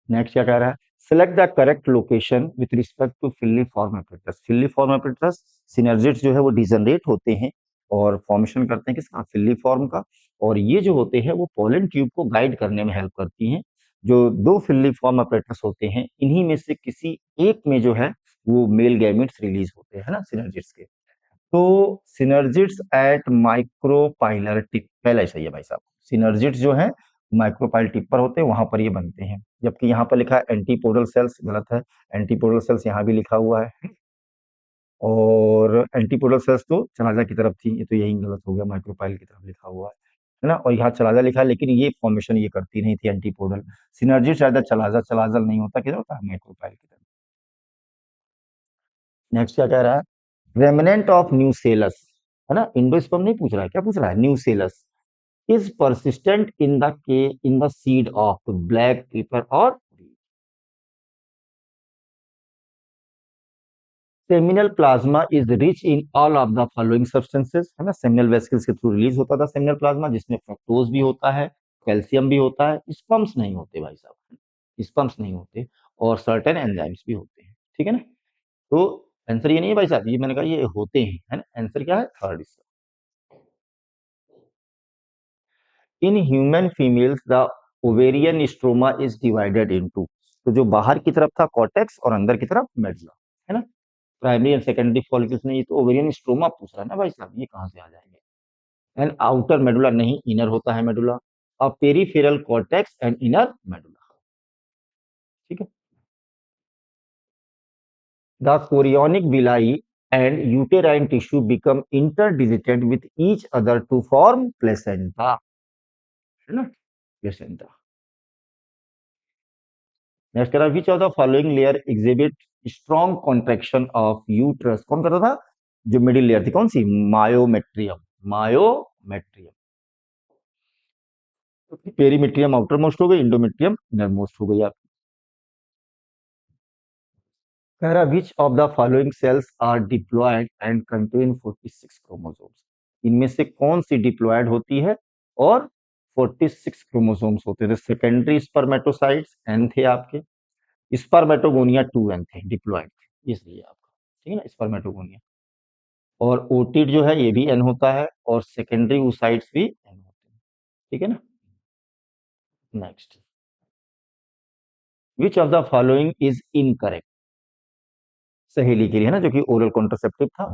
नेक्स्ट क्या कह रहा है, select the correct location with respect to filiform apparatus. Filiform apparatus synergids जो है वो डिजनरेट होते हैं और फॉर्मेशन करते हैं किसका, फिल्लीफॉर्म का। और ये जो होते हैं वो पोलन ट्यूब को गाइड करने में हेल्प करती हैं। जो दो फिल्लीफॉर्म एपेटस होते हैं इन्हीं में से किसी एक में जो है वो मेल गैमेट्स रिलीज होते हैं, है ना, सिनर्जिड्स के। तो सिनर्जिड्स एट माइक्रोपाइलर टिप, पहला ही सही है भाई साहब, सिनर्जिड्स जो है माइक्रोपाइल टिप पर होते हैं, वहां पर ये बनते हैं। जबकि यहाँ पर लिखा है एंटीपोडल सेल्स, गलत है, एंटीपोडल सेल्स यहाँ भी लिखा हुआ है, और एंटीपोडल सेल्स तो चलाजा की तरफ थी, ये तो यही गलत हो गया, माइक्रोपाइल की तरफ लिखा हुआ है ना, और यहाँ चलाजा लिखा है, लेकिन ये फॉर्मेशन ये करती नहीं थी एंटीपोडल। सिनर्जिड शायद चलाजा चलाजल नहीं होता, किधर होता है, माइक्रोपाइल की तरफ। नेक्स्ट क्या कह रहा है, रेमिनेंट ऑफ न्यूसेलस, है ना, इंडोस्पर्म नहीं पूछ रहा है, क्या पूछ रहा है, nucellus is persistent in the seed of black pepper और seminal plasma is rich in all of the following substances, है ना, सेमिनल वेसिकल्स के थ्रू रिलीज होता था सेमिनल प्लाज्मा, जिसमें फ्रक्टोज भी होता है, कैल्शियम भी होता है, स्पम्स नहीं होते भाई साहब, स्पम्स नहीं होते, और सर्टेन एंजाइम्स भी होते हैं, ठीक है ना। तो आंसर ये नहीं है भाई साहब, ये मैंने कहा ये होते हैं, है ना, आंसर क्या है, थर्ड इसका। In human females the ovarian stroma is divided into, तो जो बाहर की तरफ था कॉर्टेक्स और अंदर की तरफ मेडुला, है ना, प्राइमरी एंड सेकेंडरी फॉलिकल्स ने, ये तो ओवेरियन स्ट्रोमा पूछ रहा है ना भाई साहब, ये कहाँ से आ जाएंगे। एंड आउटर मेडुला नहीं, इनर होता है मेडुला, और peripheral cortex and inner medulla, ठीक है। The chorionic villi and uterine tissue become interdigitated with each other to form placenta, है ना, प्लेसेंटा। नेक्स्ट कह रहा है, which of the following layer exhibit strong contraction of uterus, कौन करता था, जो मिडिल लेयर थी कौन सी, myometrium, myometrium. Perimetrium outer most हो गई, इंडोमेट्रियम इनर मोस्ट हो गई आप। कह रहा which of the following cells are diploid and contain 46 chromosomes, इनमें से कौन सी डिप्लॉयड होती है और 46 क्रोमोसोम्स होते थे। सेकेंडरी स्पर्मेटोसाइट्स एन थे आपके, स्पर्मेटोगोनिया 2n थे, डिप्लॉयड थे, ये सही है आपका, ठीक है ना, स्पर्मेटोगोनिया। और ओटिड जो है ये भी एन होता है और सेकेंडरी oocytes भी एन होते हैं, ठीक है ना। Next, which of the following is incorrect, सहेली के लिए है ना, जो कि ओरल कॉन्ट्रासेप्टिव था।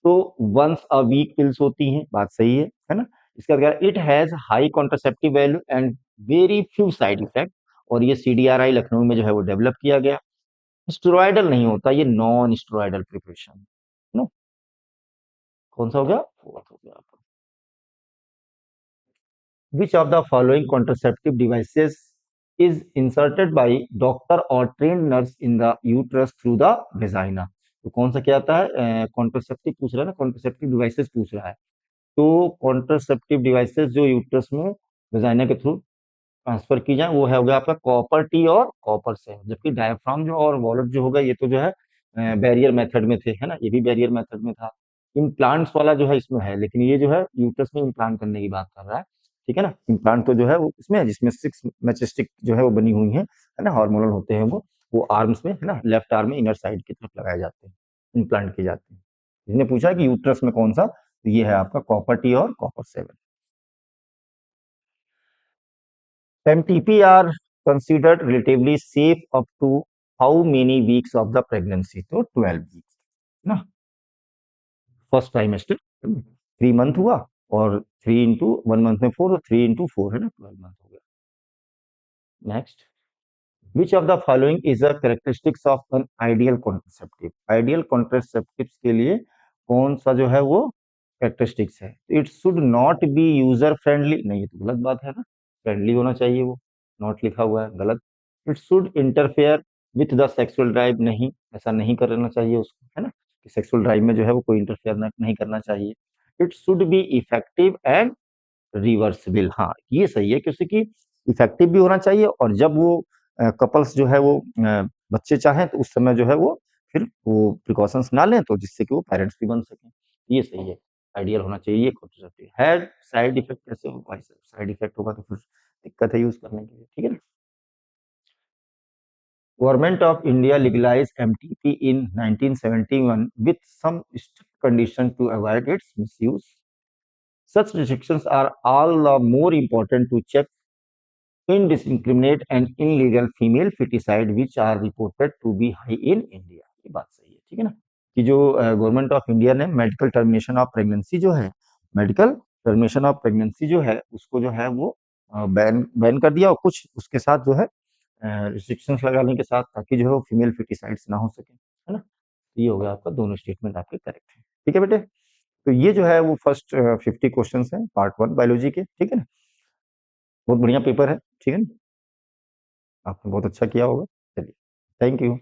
तो वंस अ वीक पिल्स होती हैं, बात सही है ना। इसका क्या, it has high contraceptive value and very few side effect, और ये सीडीआरआई लखनऊ में जो है वो डेवलप किया गया। स्टेरॉयडल नहीं होता, ये नॉन स्टेरॉयडल प्रिपरेशन, नो। कौन सा हो गया, फोर्थ हो गया आपका। Which of the following contraceptive devices is inserted by doctor और trained nurse in the uterus through the vagina. तो कौन सा क्या आता है, कॉन्ट्रासेप्टिव पूछ रहा है ना, कॉन्ट्रासेप्टिव डिवाइसेस पूछ रहा है। तो कॉन्ट्रासेप्टिव डिवाइसेस जो यूट्रस में वेजाइना के थ्रू ट्रांसफर की जाए वो है, हो गया आपका कॉपर टी और कॉपर से। जबकि डायफ्राम जो और वॉलेट जो होगा ये तो जो है बैरियर मेथड में थे, है ना, ये भी बैरियर मेथड में था। इम्प्लांट्स वाला जो है इसमें है, लेकिन ये जो है यूट्रस में इम्प्लांट करने की बात कर रहा है, ठीक है ना। इम्प्लांट तो जो है वो इसमें है जिसमें 6 मैचेस्टिक जो है वो बनी हुई है ना, हार्मोनल होते हैं वो आर्म्स में, है ना, लेफ्ट आर्म में इनर साइड की तरफ लगाए जाते हैं, इम्प्लांट किए जाते हैं। इसने पूछा कि यूट्रस में कौन सा, तो ये है आपका कॉपर टी और copper 7। MTP are considered relatively safe up to how many weeks of the pregnancy? तो 12 वीक्स ना, फर्स्ट ट्राइमेस्टर 3 मंथ हुआ, और 3 इंटू 1 मंथ में 4, 3 इंटू 4 है ना, 12 मंथ हो गया। Next, which of the following is a characteristics of an ideal contraceptive, ideal contraceptive के लिए कौन सा जो है वो कैरेक्टरिस्टिक्स है। It should not be user friendly, नहीं ये तो गलत बात है ना, फ्रेंडली होना चाहिए, वो नॉट लिखा हुआ है, गलत। It should interfere with the sexual drive, नहीं, ऐसा नहीं करना चाहिए उसको, है ना, कि सेक्सुअल ड्राइव में जो है वो कोई इंटरफेयर नहीं करना चाहिए। It should be effective and reversible, हाँ ये सही है, क्योंकि इफेक्टिव भी होना चाहिए, और जब वो कपल्स जो है वो बच्चे चाहें तो उस समय जो है वो फिर वो प्रिकॉशंस ना लें, तो जिससे कि वो पेरेंट्स भी बन सकें, ये सही है। आइडियल होना चाहिए ये कॉन्ट्रासेप्टिव है। साइड इफेक्ट कैसे हो भाई साहब, साइड इफेक्ट होगा तो फिर दिक्कत है यूज करने के लिए, ठीक है ना। Government of India legalise MTP in 1971 with some strict condition to avoid its misuse. Such restrictions are all the more important to check indiscriminate and illegal female feticide which are reported to be high in India। ये बात सही है, ठीक है ना, कि जो government of India ने मेडिकल टर्मिनेशन ऑफ प्रेगनेंसी जो है, मेडिकल टर्मिनेशन ऑफ प्रेगनेंसी जो है उसको जो है वो बैन बैन कर दिया, और कुछ उसके साथ जो है रिस्ट्रिक्शंस लगाने के साथ, ताकि जो है वो फीमेल फिटिसाइड्स ना हो सके, है ना। तो ये हो गया आपका, दोनों स्टेटमेंट आपके करेक्ट है, ठीक है बेटे। तो ये जो है वो फर्स्ट 50 क्वेश्चन है पार्ट 1 बायोलॉजी के, ठीक है ना। बहुत बढ़िया पेपर है, ठीक है ना, आपने बहुत अच्छा किया होगा। चलिए, थैंक यू।